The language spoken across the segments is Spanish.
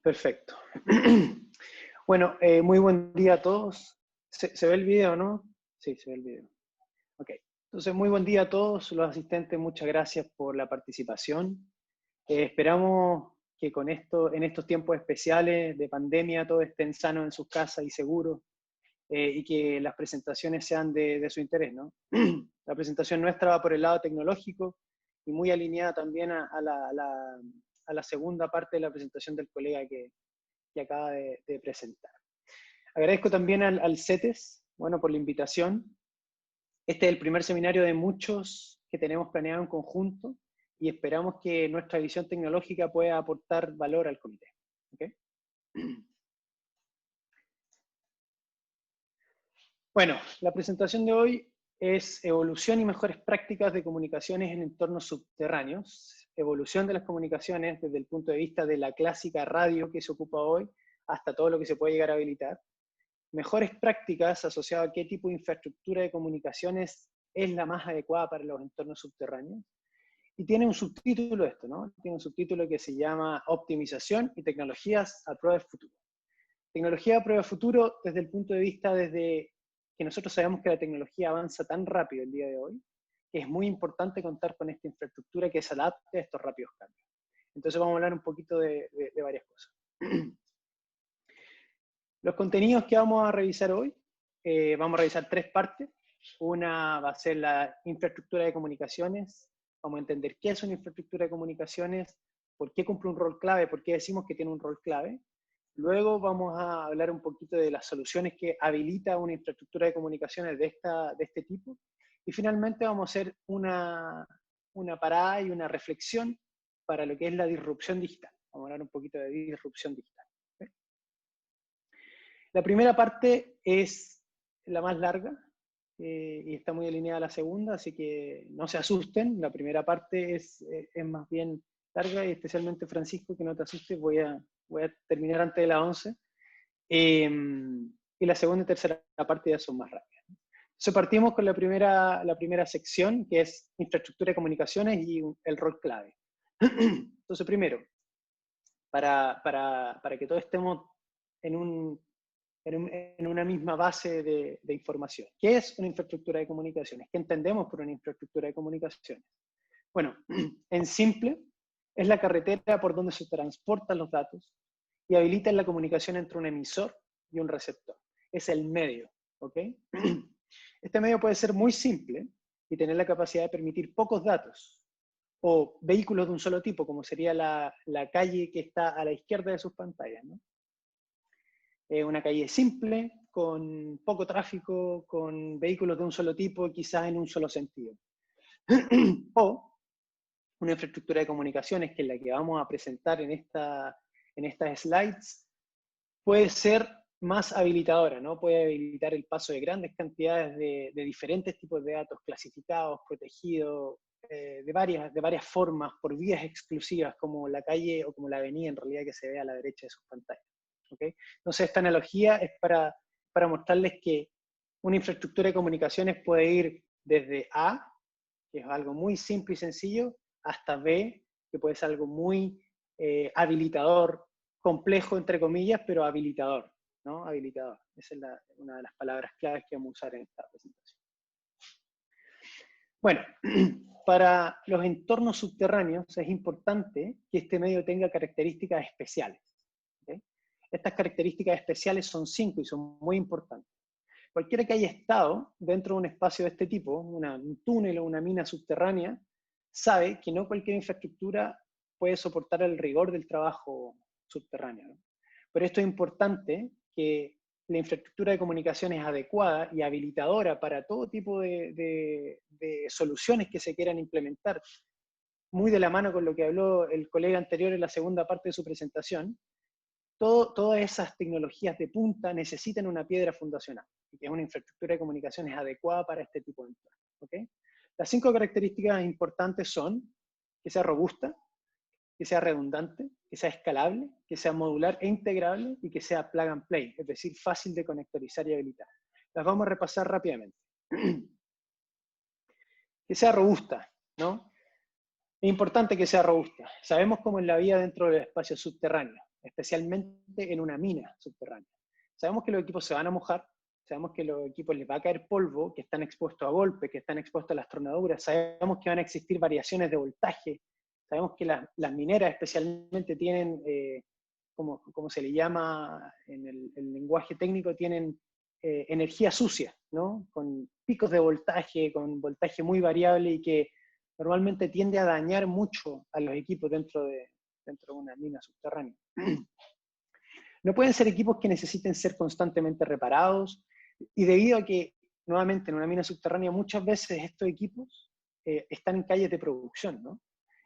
Perfecto. Bueno, muy buen día a todos. ¿Se ve el video, no? Sí, se ve el video. Ok. Entonces, muy buen día a todos los asistentes. Muchas gracias por la participación. Esperamos que con esto, en estos tiempos especiales de pandemia, todos estén sanos en sus casas y seguros, y que las presentaciones sean de su interés, ¿no? La presentación nuestra va por el lado tecnológico y muy alineada también a la segunda parte de la presentación del colega que acaba de presentar. Agradezco también al CETES, bueno, por la invitación. Este es el primer seminario de muchos que tenemos planeado en conjunto y esperamos que nuestra visión tecnológica pueda aportar valor al comité. ¿Okay? Bueno, la presentación de hoy es evolución y mejores prácticas de comunicaciones en entornos subterráneos. Evolución de las comunicaciones desde el punto de vista de la clásica radio que se ocupa hoy hasta todo lo que se puede llegar a habilitar. Mejores prácticas asociadas a qué tipo de infraestructura de comunicaciones es la más adecuada para los entornos subterráneos. Y tiene un subtítulo esto, ¿no? Tiene un subtítulo que se llama Optimización y tecnologías a prueba de futuro. Tecnología a prueba de futuro desde el punto de vista desde que nosotros sabemos que la tecnología avanza tan rápido el día de hoy, que es muy importante contar con esta infraestructura que se adapte a estos rápidos cambios. Entonces vamos a hablar un poquito de varias cosas. Los contenidos que vamos a revisar hoy, vamos a revisar tres partes. Una va a ser la infraestructura de comunicaciones. Vamos a entender qué es una infraestructura de comunicaciones, por qué cumple un rol clave, por qué decimos que tiene un rol clave. Luego vamos a hablar un poquito de las soluciones que habilita una infraestructura de comunicaciones de este tipo. Y finalmente vamos a hacer una parada y una reflexión para lo que es la disrupción digital. Vamos a hablar un poquito de disrupción digital. La primera parte es la más larga y está muy alineada a la segunda, así que no se asusten. La primera parte es más bien larga y especialmente Francisco, que no te asustes, voy a terminar antes de las 11. Y la segunda y tercera parte ya son más rápidas. Entonces partimos con la primera sección, que es infraestructura de comunicaciones y el rol clave. Entonces primero, para que todos estemos en una misma base de información. ¿Qué es una infraestructura de comunicaciones? ¿Qué entendemos por una infraestructura de comunicaciones? Bueno, en simple, es la carretera por donde se transportan los datos y habilita la comunicación entre un emisor y un receptor. Es el medio, ¿ok? Este medio puede ser muy simple y tener la capacidad de permitir pocos datos, o vehículos de un solo tipo, como sería la calle que está a la izquierda de sus pantallas, ¿no? Una calle simple, con poco tráfico, con vehículos de un solo tipo, quizás en un solo sentido. O una infraestructura de comunicaciones, que es la que vamos a presentar en estas slides, puede ser más habilitadora, ¿no? Puede habilitar el paso de grandes cantidades de diferentes tipos de datos clasificados, protegidos, de varias formas, por vías exclusivas, como la calle o como la avenida en realidad que se ve a la derecha de sus pantallas. ¿Okay? Entonces esta analogía es para mostrarles que una infraestructura de comunicaciones puede ir desde A, que es algo muy simple y sencillo, hasta B, que puede ser algo muy habilitador, complejo entre comillas, pero habilitador, ¿no? Habilitador. Esa es una de las palabras claves que vamos a usar en esta presentación. Bueno, para los entornos subterráneos es importante que este medio tenga características especiales. ¿Okay? Estas características especiales son 5 y son muy importantes. Cualquiera que haya estado dentro de un espacio de este tipo, un túnel o una mina subterránea, sabe que no cualquier infraestructura puede soportar el rigor del trabajo subterráneo, ¿no? Por esto es importante que la infraestructura de comunicaciones adecuada y habilitadora para todo tipo de soluciones que se quieran implementar, muy de la mano con lo que habló el colega anterior en la segunda parte de su presentación, todas esas tecnologías de punta necesitan una piedra fundacional, que es una infraestructura de comunicaciones adecuada para este tipo de entorno. ¿Okay? Las 5 características importantes son que sea robusta, que sea redundante, que sea escalable, que sea modular e integrable y que sea plug and play, es decir, fácil de conectorizar y habilitar. Las vamos a repasar rápidamente. Que sea robusta, ¿no? Es importante que sea robusta. Sabemos cómo es la vida dentro del espacio subterráneo. especialmente en una mina subterránea. Sabemos que los equipos se van a mojar, sabemos que los equipos les va a caer polvo, que están expuestos a golpes, que están expuestos a las tronaduras, sabemos que van a existir variaciones de voltaje, sabemos que las mineras especialmente tienen, como se le llama en el lenguaje técnico, tienen energía sucia, ¿no? Con picos de voltaje, con voltaje muy variable y que normalmente tiende a dañar mucho a los equipos dentro de una mina subterránea. No pueden ser equipos que necesiten ser constantemente reparados, y debido a que, nuevamente, en una mina subterránea muchas veces estos equipos están en calles de producción, ¿no?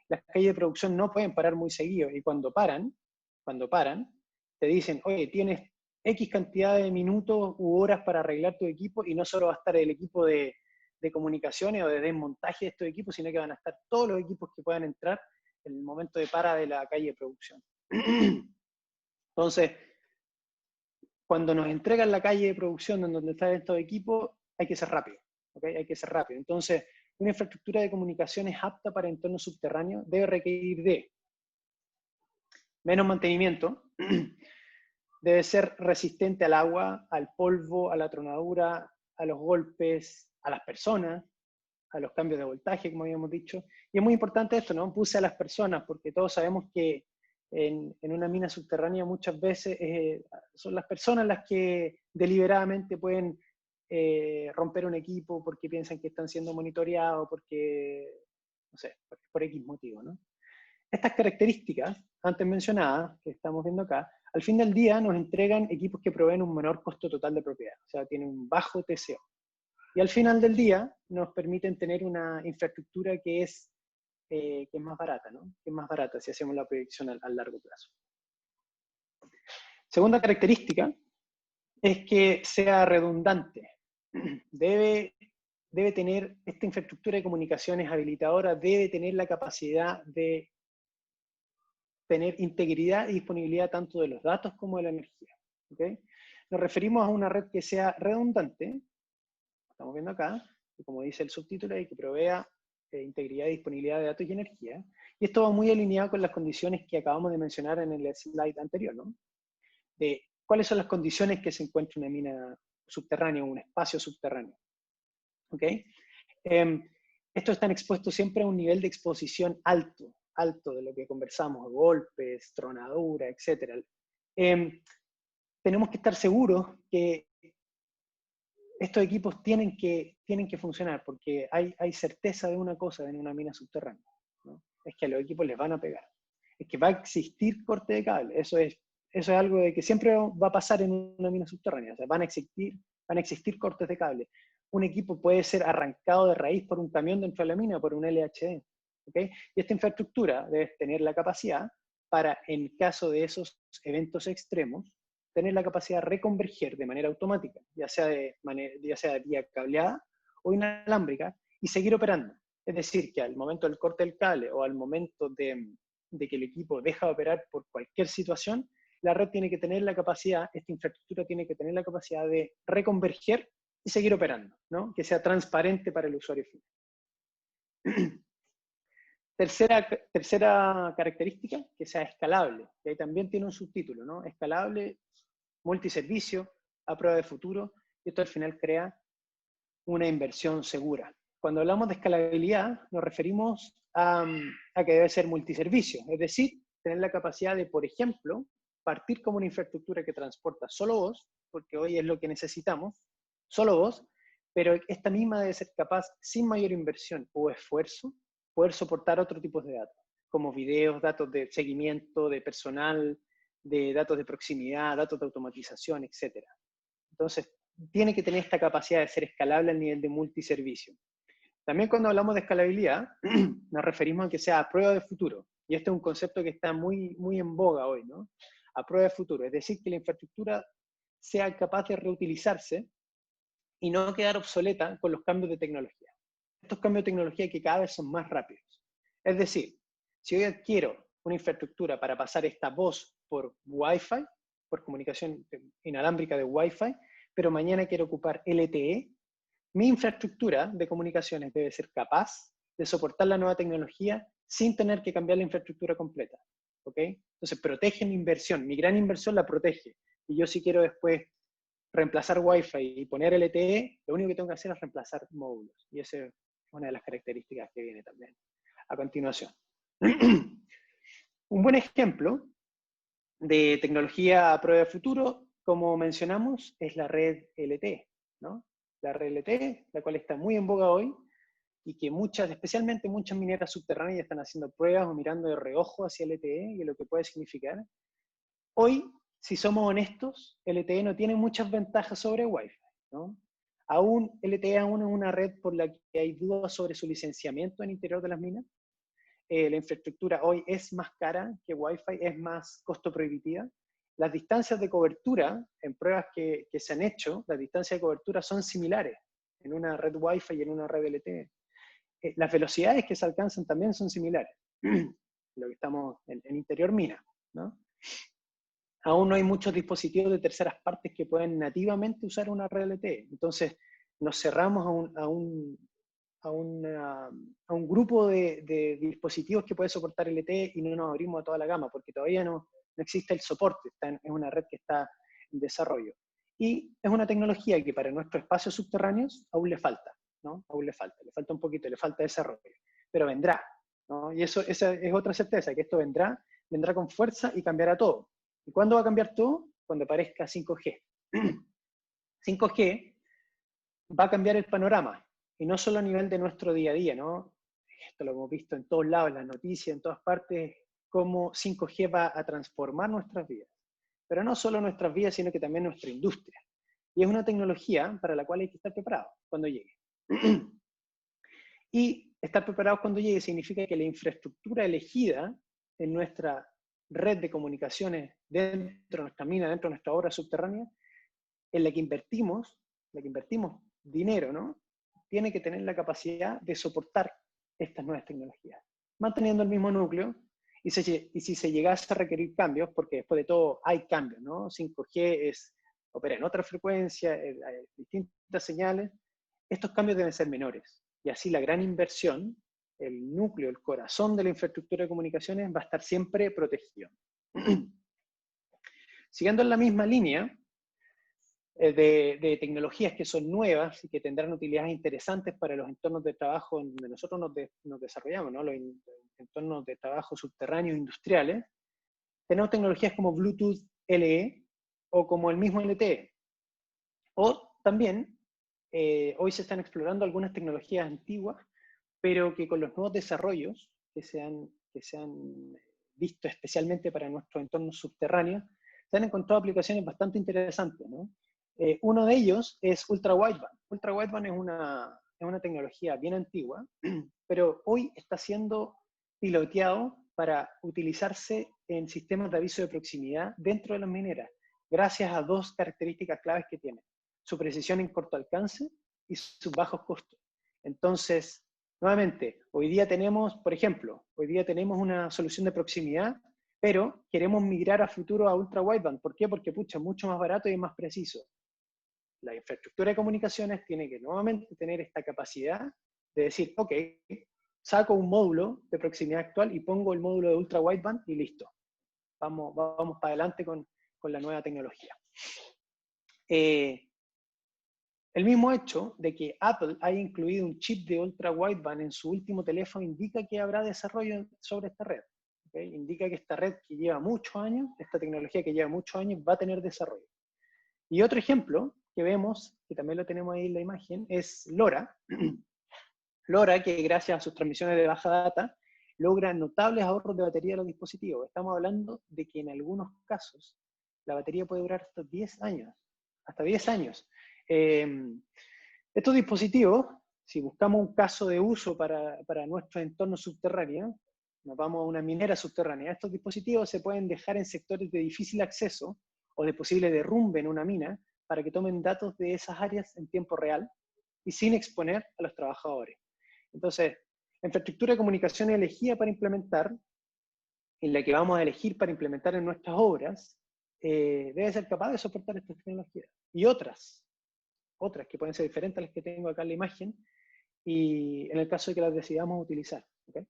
Las calles de producción no pueden parar muy seguido, y cuando paran, te dicen, oye, tienes X cantidad de minutos u horas para arreglar tu equipo, y no solo va a estar el equipo de comunicaciones o de desmontaje de estos equipos, sino que van a estar todos los equipos que puedan entrar en el momento de para de la calle de producción. Entonces, cuando nos entregan la calle de producción donde están estos equipos, hay que ser rápido, ¿okay? Hay que ser rápido. Entonces, una infraestructura de comunicaciones apta para entornos subterráneos debe requerir de menos mantenimiento, debe ser resistente al agua, al polvo, a la tronadura, a los golpes, a las personas, a los cambios de voltaje, como habíamos dicho. Y es muy importante esto, ¿no? Puse a las personas, porque todos sabemos que en una mina subterránea muchas veces son las personas las que deliberadamente pueden romper un equipo porque piensan que están siendo monitoreados, porque, no sé, por X motivo, ¿no? Estas características, antes mencionadas, que estamos viendo acá, al fin del día nos entregan equipos que proveen un menor costo total de propiedad, o sea, tienen un bajo TCO. Y al final del día nos permiten tener una infraestructura que es más barata, ¿no? Que es más barata si hacemos la proyección a largo plazo. Segunda característica es que sea redundante. Debe tener, esta infraestructura de comunicaciones habilitadora debe tener la capacidad de tener integridad y disponibilidad tanto de los datos como de la energía. ¿Okay? Nos referimos a una red que sea redundante, estamos viendo acá, y como dice el subtítulo, y que provea integridad y disponibilidad de datos y energía. Y esto va muy alineado con las condiciones que acabamos de mencionar en el slide anterior, ¿no? De cuáles son las condiciones que se encuentra una mina subterránea o un espacio subterráneo. ¿Ok? Estos están expuestos siempre a un nivel de exposición alto de lo que conversamos, golpes, tronadura, etc. Tenemos que estar seguros que estos equipos tienen que funcionar, porque hay certeza de una cosa en una mina subterránea, ¿no? Es que a los equipos les van a pegar. Es que va a existir corte de cable. Eso es algo de que siempre va a pasar en una mina subterránea. O sea, van a existir cortes de cable. Un equipo puede ser arrancado de raíz por un camión dentro de la mina, por un LHD. ¿Okay? Y esta infraestructura debe tener la capacidad para, en caso de esos eventos extremos, tener la capacidad de reconverger de manera automática, ya sea de vía cableada o inalámbrica, y seguir operando. Es decir, que al momento del corte del cable o al momento de que el equipo deja de operar por cualquier situación, la red tiene que tener la capacidad, esta infraestructura tiene que tener la capacidad de reconverger y seguir operando, ¿no? Que sea transparente para el usuario final. Tercera característica, que sea escalable, que ahí también tiene un subtítulo, ¿no? Escalable, multiservicio, a prueba de futuro, y esto al final crea una inversión segura. Cuando hablamos de escalabilidad, nos referimos a que debe ser multiservicio, es decir, tener la capacidad de, por ejemplo, partir como una infraestructura que transporta solo voz, porque hoy es lo que necesitamos, solo voz, pero esta misma debe ser capaz, sin mayor inversión o esfuerzo, poder soportar otro tipo de datos, como videos, datos de seguimiento, de personal, de datos de proximidad, datos de automatización, etc. Entonces, tiene que tener esta capacidad de ser escalable al nivel de multiservicio. También cuando hablamos de escalabilidad, nos referimos a que sea a prueba de futuro. Y este es un concepto que está muy, muy en boga hoy, ¿no? A prueba de futuro. Es decir, que la infraestructura sea capaz de reutilizarse y no quedar obsoleta con los cambios de tecnología. Estos cambios de tecnología que cada vez son más rápidos. Es decir, si hoy adquiero una infraestructura para pasar esta voz por Wi-Fi, por comunicación inalámbrica de Wi-Fi, pero mañana quiero ocupar LTE, mi infraestructura de comunicaciones debe ser capaz de soportar la nueva tecnología sin tener que cambiar la infraestructura completa. ¿ok? Entonces protege mi inversión, mi gran inversión la protege. Y yo si quiero después reemplazar Wi-Fi y poner LTE, lo único que tengo que hacer es reemplazar módulos. Y esa es una de las características que viene también a continuación. Un buen ejemplo de tecnología a prueba de futuro, como mencionamos, es la red LTE, ¿no? La red LTE, la cual está muy en boga hoy, y que especialmente muchas mineras subterráneas están haciendo pruebas o mirando de reojo hacia LTE y lo que puede significar. Hoy, si somos honestos, LTE no tiene muchas ventajas sobre Wi-Fi, ¿no? LTE aún es una red por la que hay dudas sobre su licenciamiento en el interior de las minas. La infraestructura hoy es más cara que Wi-Fi, es más costo prohibitiva. Las distancias de cobertura, en pruebas que se han hecho, las distancias de cobertura son similares en una red Wi-Fi y en una red LTE. Las velocidades que se alcanzan también son similares, lo que estamos en interior mina, ¿no? Aún no hay muchos dispositivos de terceras partes que pueden nativamente usar una red LTE. Entonces, nos cerramos a un grupo de dispositivos que puede soportar LTE y no nos abrimos a toda la gama, porque todavía no existe el soporte, es una red que está en desarrollo. Y es una tecnología que para nuestros espacios subterráneos aún le falta, ¿no? Aún le falta un poquito, le falta desarrollo, pero vendrá, ¿no? Y esa es otra certeza, que esto vendrá con fuerza y cambiará todo. ¿Y cuándo va a cambiar todo? Cuando aparezca 5G. 5G va a cambiar el panorama, y no solo a nivel de nuestro día a día, ¿no? Esto lo hemos visto en todos lados, en las noticias, en todas partes, cómo 5G va a transformar nuestras vidas. Pero no solo nuestras vidas, sino que también nuestra industria. Y es una tecnología para la cual hay que estar preparado cuando llegue. Y estar preparados cuando llegue significa que la infraestructura elegida en nuestra red de comunicaciones dentro de nuestra mina, dentro de nuestra obra subterránea, en la que invertimos dinero, ¿no? Tiene que tener la capacidad de soportar estas nuevas tecnologías, manteniendo el mismo núcleo, y si se llegase a requerir cambios, porque después de todo hay cambios, ¿no? 5G opera en otra frecuencia, hay distintas señales, estos cambios deben ser menores, y así la gran inversión, el núcleo, el corazón de la infraestructura de comunicaciones va a estar siempre protegido. Siguiendo en la misma línea, de tecnologías que son nuevas y que tendrán utilidades interesantes para los entornos de trabajo donde nosotros nos desarrollamos, ¿no? Los entornos de trabajo subterráneos industriales, tenemos tecnologías como Bluetooth LE o como el mismo LTE. O también, hoy se están explorando algunas tecnologías antiguas, pero que con los nuevos desarrollos que se han visto especialmente para nuestros entornos subterráneos, se han encontrado aplicaciones bastante interesantes, ¿no? Uno de ellos es Ultra Wideband. Ultra Wideband es una tecnología bien antigua, pero hoy está siendo piloteado para utilizarse en sistemas de aviso de proximidad dentro de las mineras, gracias a dos características claves que tiene: su precisión en corto alcance y sus bajos costos. Entonces, nuevamente, hoy día tenemos, por ejemplo, una solución de proximidad, pero queremos migrar a futuro a Ultra Wideband. ¿Por qué? Porque pucha, es mucho más barato y es más preciso. La infraestructura de comunicaciones tiene que nuevamente tener esta capacidad de decir, ok, saco un módulo de proximidad actual y pongo el módulo de Ultra Wideband y listo. Vamos para adelante con la nueva tecnología. El mismo hecho de que Apple haya incluido un chip de Ultra Wideband en su último teléfono indica que habrá desarrollo sobre esta red. ¿Okay? Indica que esta red que lleva muchos años, esta tecnología que lleva muchos años, va a tener desarrollo. Y otro ejemplo que vemos, que también lo tenemos ahí en la imagen, es LoRa. LoRa, que gracias a sus transmisiones de baja data, logra notables ahorros de batería de los dispositivos. Estamos hablando de que en algunos casos la batería puede durar hasta 10 años. Hasta 10 años. Estos dispositivos, si buscamos un caso de uso para nuestro entorno subterráneo, nos vamos a una minera subterránea. Estos dispositivos se pueden dejar en sectores de difícil acceso o de posible derrumbe en una mina para que tomen datos de esas áreas en tiempo real y sin exponer a los trabajadores. Entonces, la infraestructura de comunicación elegida para implementar, en la que vamos a elegir para implementar en nuestras obras, debe ser capaz de soportar estas tecnologías. Y otras que pueden ser diferentes a las que tengo acá en la imagen, y en el caso de que las decidamos utilizar. ¿Okay?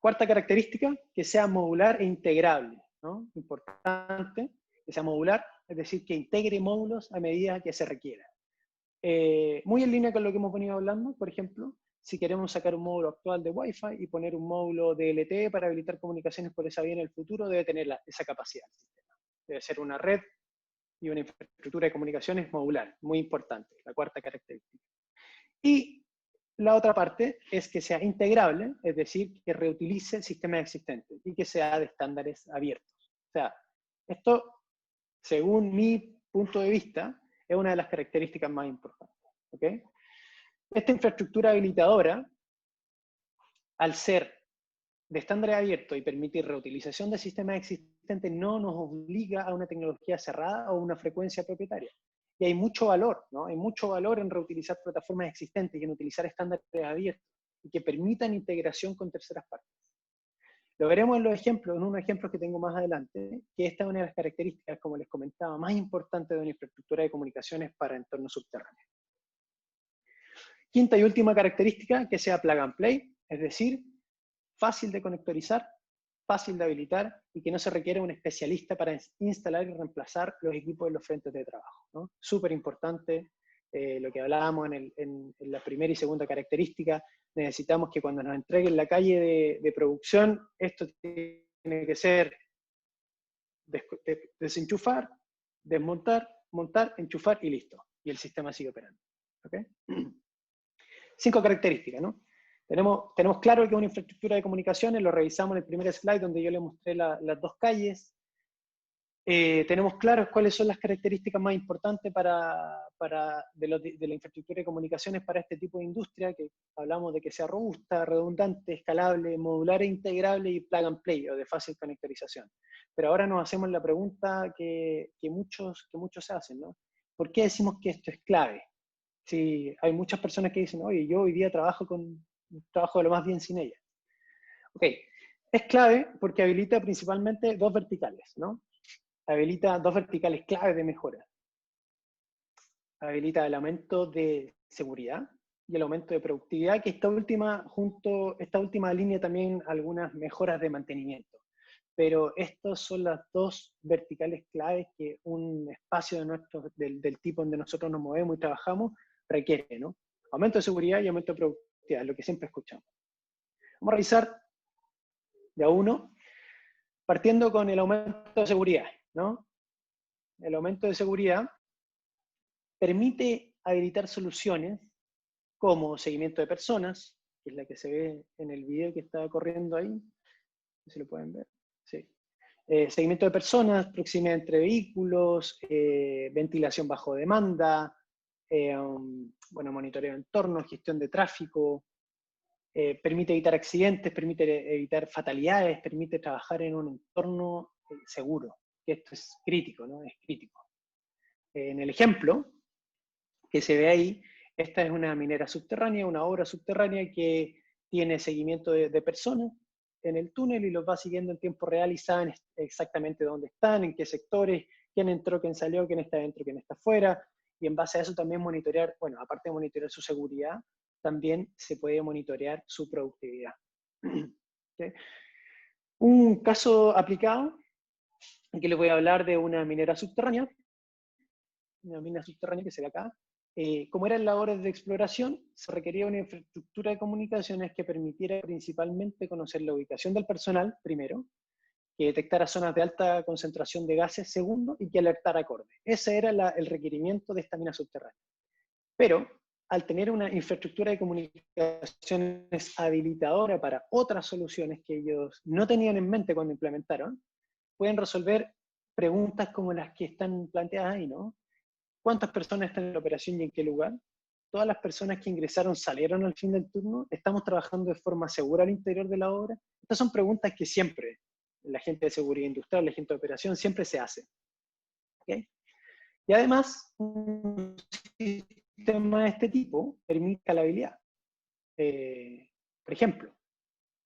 Cuarta característica, que sea modular e integrable, ¿no? Importante, que sea modular, es decir, que integre módulos a medida que se requiera. Muy en línea con lo que hemos venido hablando, por ejemplo, si queremos sacar un módulo actual de Wi-Fi y poner un módulo de LTE para habilitar comunicaciones por esa vía en el futuro, debe tener esa capacidad el sistema. Debe ser una red y una infraestructura de comunicaciones modular, muy importante, la cuarta característica. Y la otra parte es que sea integrable, es decir, que reutilice sistemas existentes y que sea de estándares abiertos. O sea, esto, según mi punto de vista, es una de las características más importantes. ¿Okay? Esta infraestructura habilitadora, al ser de estándares abiertos y permitir reutilización de sistemas existentes, no nos obliga a una tecnología cerrada o una frecuencia propietaria. Y hay mucho valor, ¿no? Hay mucho valor en reutilizar plataformas existentes y en utilizar estándares abiertos y que permitan integración con terceras partes. Lo veremos en los ejemplos, en unos ejemplos que tengo más adelante, que esta es una de las características, como les comentaba, más importantes de una infraestructura de comunicaciones para entornos subterráneos. Quinta y última característica, que sea plug and play, es decir, fácil de conectorizar, fácil de habilitar y que no se requiere un especialista para instalar y reemplazar los equipos en los frentes de trabajo, ¿no? Súper importante, lo que hablábamos en la primera y segunda característica, necesitamos que cuando nos entreguen la calle de producción, esto tiene que ser desenchufar, desmontar, montar, enchufar y listo. Y el sistema sigue operando. ¿Okay? 5 características, ¿no? Tenemos claro que es una infraestructura de comunicaciones, lo revisamos en el primer slide donde yo le mostré las dos calles. Tenemos claros cuáles son las características más importantes de la infraestructura de comunicaciones para este tipo de industria, que hablamos de que sea robusta, redundante, escalable, modular e integrable y plug and play, o de fácil conectorización. Pero ahora nos hacemos la pregunta que muchos se hacen, ¿no? ¿Por qué decimos que esto es clave? Sí, hay muchas personas que dicen, oye, yo hoy día trabajo de lo más bien sin ella. Ok, es clave porque habilita principalmente dos verticales, ¿no? Habilita dos verticales clave de mejora. Habilita el aumento de seguridad y el aumento de productividad, que esta última línea también algunas mejoras de mantenimiento. Pero estas son las dos verticales claves que un espacio del tipo donde nosotros nos movemos y trabajamos requiere, ¿no? Aumento de seguridad y aumento de productividad, lo que siempre escuchamos. Vamos a revisar de a uno, partiendo con el aumento de seguridad, ¿no? El aumento de seguridad permite habilitar soluciones como seguimiento de personas, que es la que se ve en el video que está corriendo ahí, no sé si lo pueden ver, sí. Seguimiento de personas, proximidad entre vehículos, ventilación bajo demanda, bueno, monitoreo de entorno, gestión de tráfico, permite evitar accidentes, permite evitar fatalidades, permite trabajar en un entorno seguro, que esto es crítico, ¿no? Es crítico. En el ejemplo que se ve ahí, esta es una minera subterránea, una obra subterránea que tiene seguimiento de personas en el túnel y los va siguiendo en tiempo real y saben exactamente dónde están, en qué sectores, quién entró, quién salió, quién está dentro, quién está afuera, y en base a eso también monitorear, bueno, aparte de monitorear su seguridad, también se puede monitorear su productividad. ¿Okay? Un caso aplicado, aquí les voy a hablar de una minera subterránea que se ve acá. Como eran labores de exploración, se requería una infraestructura de comunicaciones que permitiera principalmente conocer la ubicación del personal, primero, que detectara zonas de alta concentración de gases, segundo, y que alertara acorde. Ese era el requerimiento de esta mina subterránea. Pero, al tener una infraestructura de comunicaciones habilitadora para otras soluciones que ellos no tenían en mente cuando implementaron, pueden resolver preguntas como las que están planteadas ahí, ¿no? ¿Cuántas personas están en la operación y en qué lugar? ¿Todas las personas que ingresaron salieron al fin del turno? ¿Estamos trabajando de forma segura al interior de la obra? Estas son preguntas que siempre la gente de seguridad industrial, la gente de operación, siempre se hace. ¿Okay? Y además, un sistema de este tipo permite escalabilidad. Por ejemplo,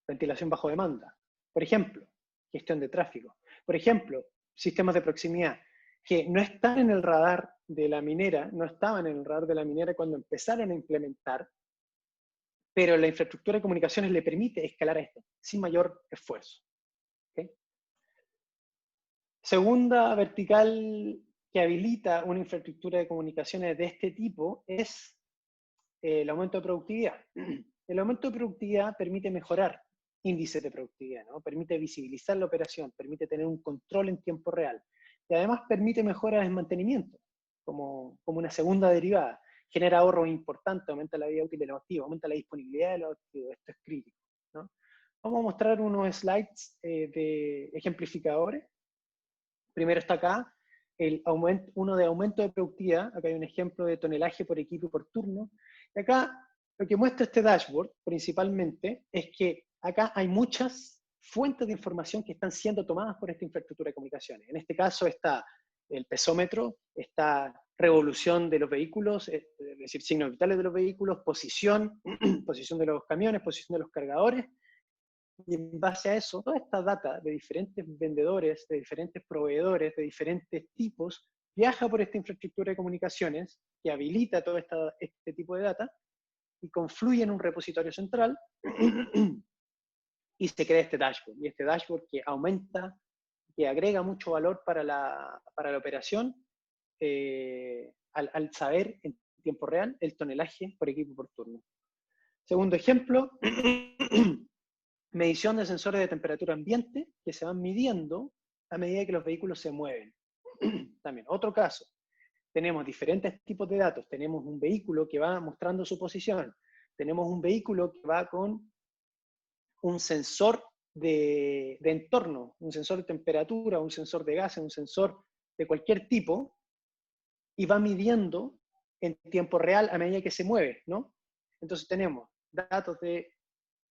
ventilación bajo demanda. Por ejemplo, gestión de tráfico. Por ejemplo, sistemas de proximidad que no están en el radar de la minera, no estaban en el radar de la minera cuando empezaron a implementar pero la infraestructura de comunicaciones le permite escalar esto sin mayor esfuerzo. ¿Okay? Segunda vertical que habilita una infraestructura de comunicaciones de este tipo es el aumento de productividad. El aumento de productividad permite mejorar índices de productividad, ¿no? Permite visibilizar la operación, permite tener un control en tiempo real, y además permite mejoras en mantenimiento, como una segunda derivada. Genera ahorros importantes, aumenta la vida útil de los activos, aumenta la disponibilidad de los activos, esto es crítico, ¿no? Vamos a mostrar unos slides de ejemplificadores. Primero está acá, uno de aumento de productividad. Acá hay un ejemplo de tonelaje por equipo y por turno. Y acá lo que muestra este dashboard principalmente es que acá hay muchas fuentes de información que están siendo tomadas por esta infraestructura de comunicaciones. En este caso está el pesómetro, está revolución de los vehículos, es decir, signos vitales de los vehículos, posición, posición de los camiones, posición de los cargadores. Y en base a eso, toda esta data de diferentes vendedores, de diferentes proveedores, de diferentes tipos, viaja por esta infraestructura de comunicaciones que habilita todo este tipo de data y confluye en un repositorio central y se crea este dashboard. Y este dashboard que aumenta, que agrega mucho valor para la operación al saber en tiempo real el tonelaje por equipo por turno. Segundo ejemplo, medición de sensores de temperatura ambiente que se van midiendo a medida que los vehículos se mueven. También, otro caso, tenemos diferentes tipos de datos. Tenemos un vehículo que va mostrando su posición. Tenemos un vehículo que va con un sensor de entorno, un sensor de temperatura, un sensor de gases, un sensor de cualquier tipo, y va midiendo en tiempo real a medida que se mueve, ¿no? Entonces tenemos datos de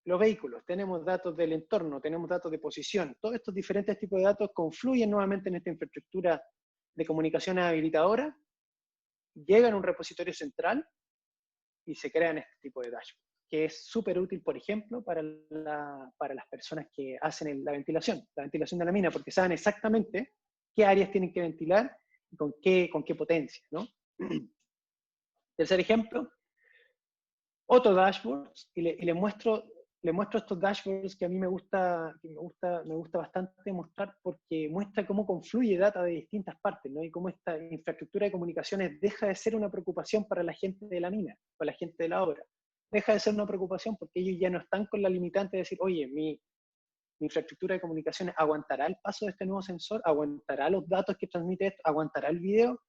los vehículos, tenemos datos del entorno, tenemos datos de posición. Todos estos diferentes tipos de datos confluyen nuevamente en esta infraestructura de comunicaciones habilitadora, llegan a un repositorio central y se crean este tipo de dashboard, que es súper útil, por ejemplo, para las personas que hacen la ventilación de la mina, porque saben exactamente qué áreas tienen que ventilar y con qué potencia, ¿no? Tercer ejemplo, otro dashboard, y le muestro estos dashboards que a mí me gusta bastante mostrar, porque muestra cómo confluye data de distintas partes, ¿no? Y cómo esta infraestructura de comunicaciones deja de ser una preocupación para la gente de la mina, para la gente de la obra. Deja de ser una preocupación porque ellos ya no están con la limitante de decir, oye, mi infraestructura de comunicaciones aguantará el paso de este nuevo sensor, aguantará los datos que transmite esto, aguantará el video.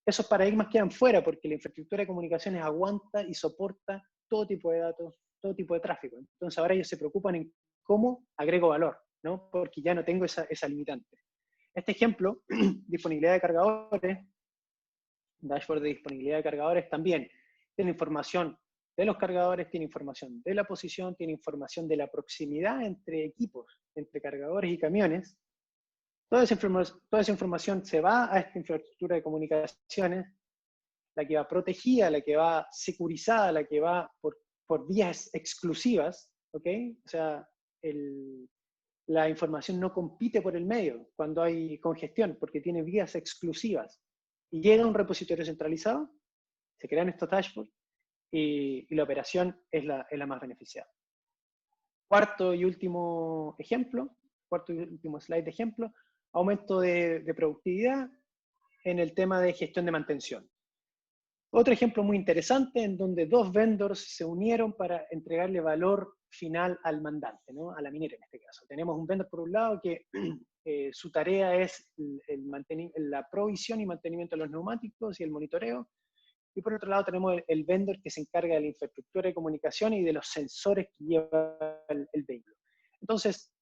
Esos paradigmas quedan fuera porque la infraestructura de comunicaciones aguanta y soporta todo tipo de datos, todo tipo de tráfico. Entonces ahora ellos se preocupan en cómo agrego valor, ¿no? Porque ya no tengo esa limitante. Este ejemplo, disponibilidad de cargadores, dashboard de disponibilidad de cargadores, también tiene información de los cargadores, tiene información de la posición, tiene información de la proximidad entre equipos, entre cargadores y camiones. Toda esa información se va a esta infraestructura de comunicaciones, la que va protegida, la que va securizada, la que va por vías exclusivas, ¿ok? O sea, la información no compite por el medio cuando hay congestión, porque tiene vías exclusivas. Y llega a un repositorio centralizado, se crean estos dashboards, y la operación es la más beneficiada. Cuarto y último ejemplo, cuarto y último slide de ejemplo, aumento de productividad en el tema de gestión de mantención. Otro ejemplo muy interesante en donde dos vendors se unieron para entregarle valor final al mandante, ¿no? A la minera en este caso. Tenemos un vendor por un lado que su tarea es la provisión y mantenimiento de los neumáticos y el monitoreo, y por otro lado tenemos el vendor que se encarga de la infraestructura de comunicación y de los sensores que lleva el vehículo. Entonces,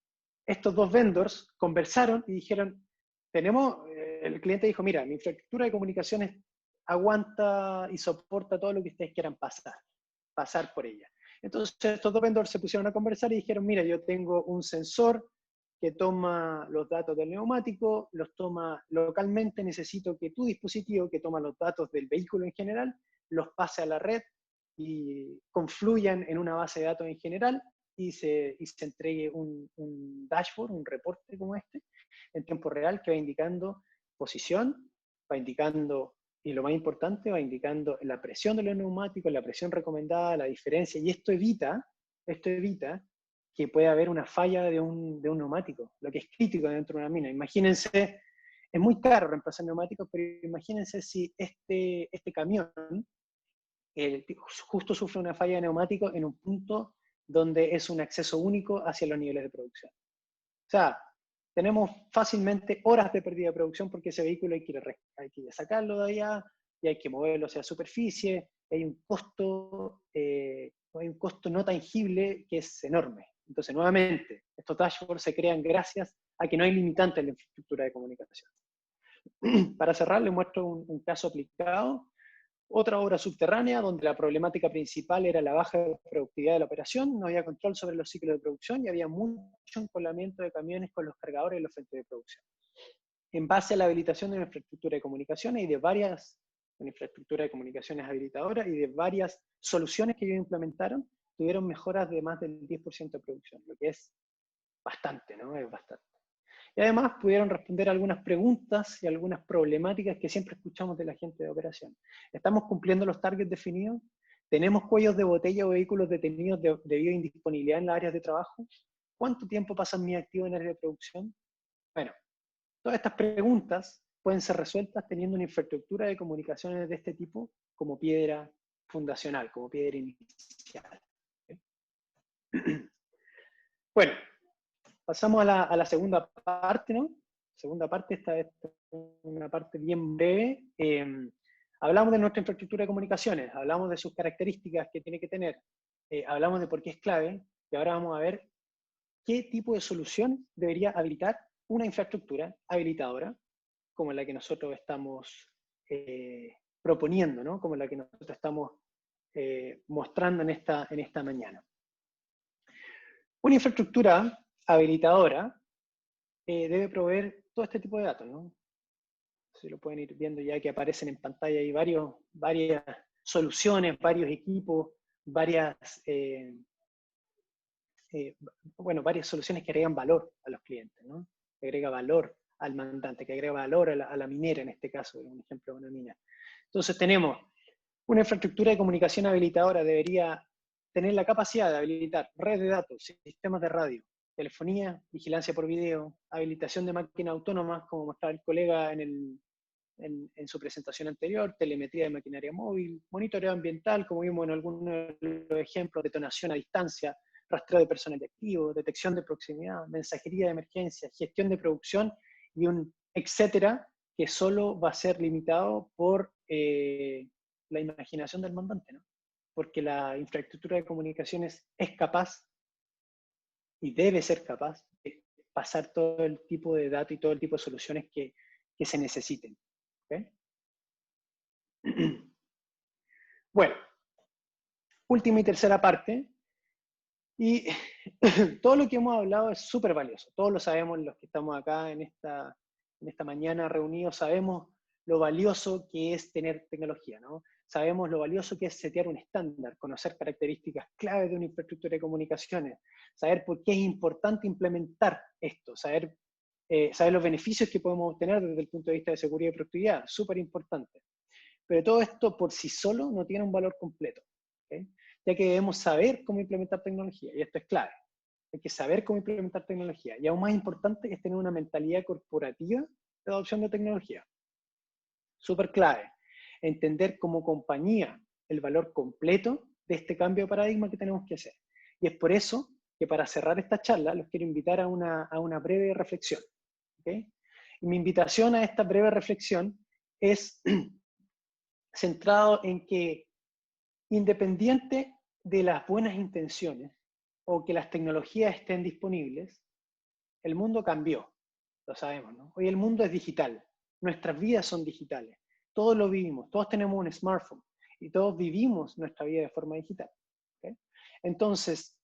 estos dos vendors conversaron y dijeron, el cliente dijo, mira, mi infraestructura de comunicaciones aguanta y soporta todo lo que ustedes quieran pasar por ella. Entonces estos dos vendors se pusieron a conversar y dijeron, mira, yo tengo un sensor que toma los datos del neumático, los toma localmente, necesito que tu dispositivo, que toma los datos del vehículo en general, los pase a la red y confluyan en una base de datos en general y se entregue un dashboard, un reporte como este, en tiempo real, que va indicando posición, va indicando y lo más importante, va indicando la presión de los neumáticos, la presión recomendada, la diferencia, y esto evita que pueda haber una falla de un neumático, lo que es crítico dentro de una mina. Imagínense, es muy caro reemplazar neumáticos, pero imagínense si este camión justo sufre una falla de neumático en un punto donde es un acceso único hacia los niveles de producción. O sea, tenemos fácilmente horas de pérdida de producción porque ese vehículo hay que sacarlo de allá y hay que moverlo hacia la superficie. Hay un costo no tangible que es enorme. Entonces, nuevamente, estos dashboards se crean gracias a que no hay limitantes en la infraestructura de comunicación. Para cerrar, les muestro un caso aplicado. Otra obra subterránea donde la problemática principal era la baja productividad de la operación, no había control sobre los ciclos de producción y había mucho encolamiento de camiones con los cargadores en los frentes de producción. En base a la habilitación de una infraestructura de comunicaciones y de varias infraestructuras de comunicaciones habilitadoras y de varias soluciones que ellos implementaron, tuvieron mejoras de más del 10% de producción, lo que es bastante, ¿no? Es bastante. Y además pudieron responder algunas preguntas y algunas problemáticas que siempre escuchamos de la gente de operación. ¿Estamos cumpliendo los targets definidos? ¿Tenemos cuellos de botella o vehículos detenidos debido a indisponibilidad en las áreas de trabajo? ¿Cuánto tiempo pasan mis activos en áreas de producción? Bueno, todas estas preguntas pueden ser resueltas teniendo una infraestructura de comunicaciones de este tipo como piedra fundacional, como piedra inicial. Bueno, pasamos a la segunda parte, ¿no? Segunda parte, esta es una parte bien breve. Hablamos de nuestra infraestructura de comunicaciones, hablamos de sus características que tiene que tener, hablamos de por qué es clave, y ahora vamos a ver qué tipo de solución debería habilitar una infraestructura habilitadora, como la que nosotros estamos proponiendo, ¿no? Como la que nosotros estamos mostrando en esta mañana. Una infraestructura habilitadora debe proveer todo este tipo de datos, ¿no? Se lo pueden ir viendo ya que aparecen en pantalla ahí varias soluciones, varios equipos, varias soluciones que agregan valor a los clientes, ¿no? Que agrega valor al mandante, que agrega valor a la minera, en este caso, un ejemplo de una mina. Entonces tenemos una infraestructura de comunicación habilitadora, debería tener la capacidad de habilitar redes de datos, sistemas de radio, telefonía, vigilancia por video, habilitación de máquinas autónomas, como mostraba el colega en su presentación anterior, telemetría de maquinaria móvil, monitoreo ambiental, como vimos en algunos de los ejemplos, detonación a distancia, rastreo de personal activo, detección de proximidad, mensajería de emergencia, gestión de producción y un etcétera, que solo va a ser limitado por la imaginación del mandante, ¿no? Porque la infraestructura de comunicaciones es capaz y debe ser capaz de pasar todo el tipo de datos y todo el tipo de soluciones que se necesiten. ¿Okay? Bueno, última y tercera parte. Y todo lo que hemos hablado es súper valioso. Todos lo sabemos, los que estamos acá en esta mañana reunidos, sabemos lo valioso que es tener tecnología, ¿no? Sabemos lo valioso que es setear un estándar, conocer características clave de una infraestructura de comunicaciones, saber por qué es importante implementar esto, saber los beneficios que podemos obtener desde el punto de vista de seguridad y productividad, súper importante. Pero todo esto por sí solo no tiene un valor completo, ¿okay? Ya que debemos saber cómo implementar tecnología, y esto es clave. Hay que saber cómo implementar tecnología. Y aún más importante es tener una mentalidad corporativa de adopción de tecnología. Súper clave. Entender como compañía el valor completo de este cambio de paradigma que tenemos que hacer. Y es por eso que para cerrar esta charla los quiero invitar a una breve reflexión. ¿Okay? Y mi invitación a esta breve reflexión es centrado en que, independiente de las buenas intenciones o que las tecnologías estén disponibles, el mundo cambió, lo sabemos, ¿no? Hoy el mundo es digital, nuestras vidas son digitales, todos lo vivimos, todos tenemos un smartphone y todos vivimos nuestra vida de forma digital. ¿Okay? Entonces,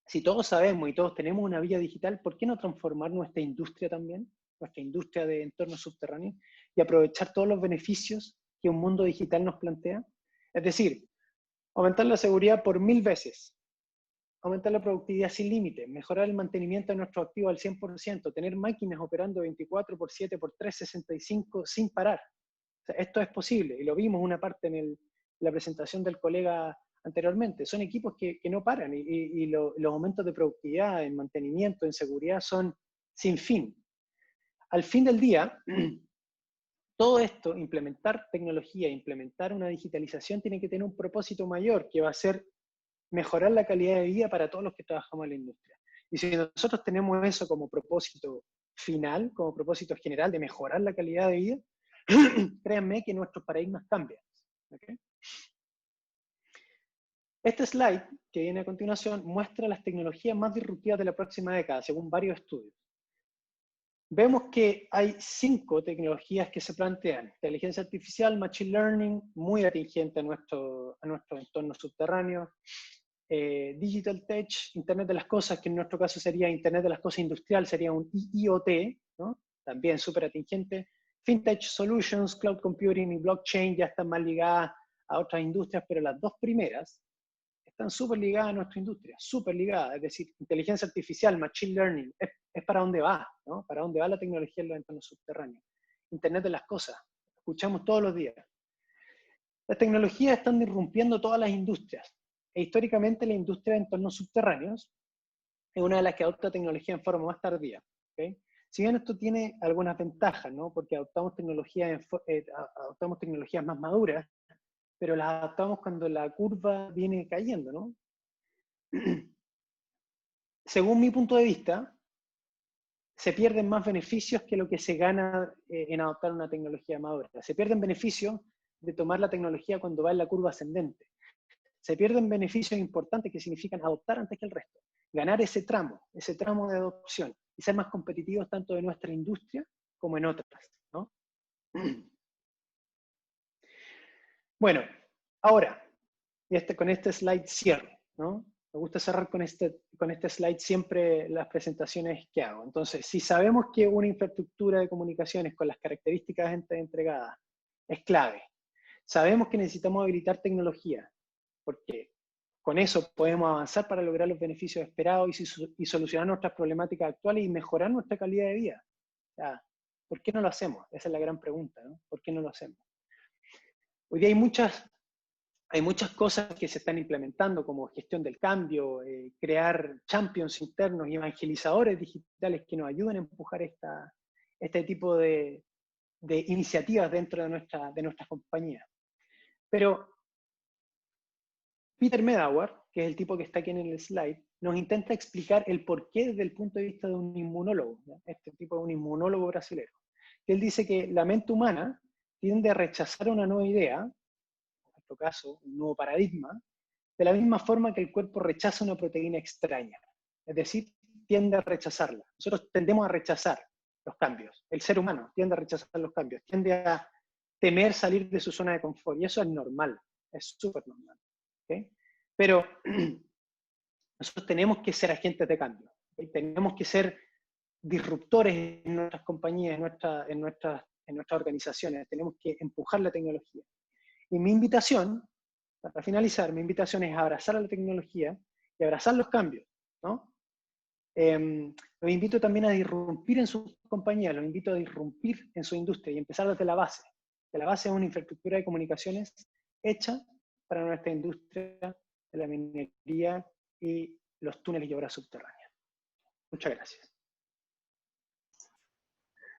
si todos sabemos y todos tenemos una vida digital, ¿por qué no transformar nuestra industria también, nuestra industria de entornos subterráneos, y aprovechar todos los beneficios que un mundo digital nos plantea? Es decir, aumentar la seguridad por 1000 veces, aumentar la productividad sin límite, mejorar el mantenimiento de nuestros activos al 100%, tener máquinas operando 24/7 por 365 sin parar. sea, esto es posible, y lo vimos una parte en la presentación del colega anteriormente. Son equipos que no paran, y los aumentos de productividad, en mantenimiento, en seguridad, son sin fin. Al fin del día, todo esto, implementar tecnología, implementar una digitalización, tiene que tener un propósito mayor, que va a ser mejorar la calidad de vida para todos los que trabajamos en la industria. Y si nosotros tenemos eso como propósito final, como propósito general de mejorar la calidad de vida, créanme que nuestros paradigmas cambian. ¿Okay? Este slide que viene a continuación muestra las tecnologías más disruptivas de la próxima década, según varios estudios. Vemos que hay 5 tecnologías que se plantean. Inteligencia artificial, machine learning, muy atingente a nuestro entorno subterráneo. Digital Tech, Internet de las Cosas, que en nuestro caso sería Internet de las Cosas Industrial, sería un IoT, ¿no? También súper atingente. FinTech Solutions, Cloud Computing y Blockchain ya están más ligadas a otras industrias, pero las dos primeras están súper ligadas a nuestra industria, súper ligadas. Es decir, inteligencia artificial, machine learning, es para dónde va, ¿no? Para dónde va la tecnología en los entornos subterráneos. Internet de las Cosas, escuchamos todos los días. Las tecnologías están irrumpiendo todas las industrias. E históricamente la industria de entornos subterráneos es una de las que adopta tecnología en forma más tardía. ¿Okay? Si bien esto tiene algunas ventajas, ¿no? Porque adoptamos tecnologías más maduras, pero las adaptamos cuando la curva viene cayendo, ¿no? Según mi punto de vista, se pierden más beneficios que lo que se gana en adoptar una tecnología madura. Se pierden beneficios de tomar la tecnología cuando va en la curva ascendente. Se pierden beneficios importantes que significan adoptar antes que el resto. Ganar ese tramo de adopción y ser más competitivos tanto de nuestra industria como en otras, ¿no? Bueno, ahora, con este slide cierro, ¿no? Me gusta cerrar con este slide siempre las presentaciones que hago. Entonces, si sabemos que una infraestructura de comunicaciones con las características entregadas es clave, sabemos que necesitamos habilitar tecnología, porque con eso podemos avanzar para lograr los beneficios esperados y solucionar nuestras problemáticas actuales y mejorar nuestra calidad de vida. O sea, ¿por qué no lo hacemos? Esa es la gran pregunta, ¿no? ¿Por qué no lo hacemos? Hoy día hay muchas cosas que se están implementando, como gestión del cambio, crear champions internos y evangelizadores digitales que nos ayuden a empujar este tipo de iniciativas dentro de nuestras compañías. Pero Peter Medawar, que es el tipo que está aquí en el slide, nos intenta explicar el porqué desde el punto de vista de un inmunólogo. ¿Ya? Este tipo es un inmunólogo brasileño. Él dice que la mente humana tiende a rechazar una nueva idea, en nuestro caso, un nuevo paradigma, de la misma forma que el cuerpo rechaza una proteína extraña. Es decir, tiende a rechazarla. Nosotros tendemos a rechazar los cambios. El ser humano tiende a rechazar los cambios, tiende a temer salir de su zona de confort. Y eso es normal, es súper normal. ¿Okay? Pero nosotros tenemos que ser agentes de cambio. ¿Okay? Tenemos que ser disruptores en nuestras compañías, en nuestras organizaciones. Tenemos que empujar la tecnología. Y mi invitación, para finalizar, mi invitación es abrazar a la tecnología y abrazar los cambios, ¿no? Los invito también a disrumpir en sus compañías, los invito a disrumpir en su industria y empezar desde la base. Que la base es una infraestructura de comunicaciones hecha para nuestra industria de la minería y los túneles y obras subterráneas. Muchas gracias.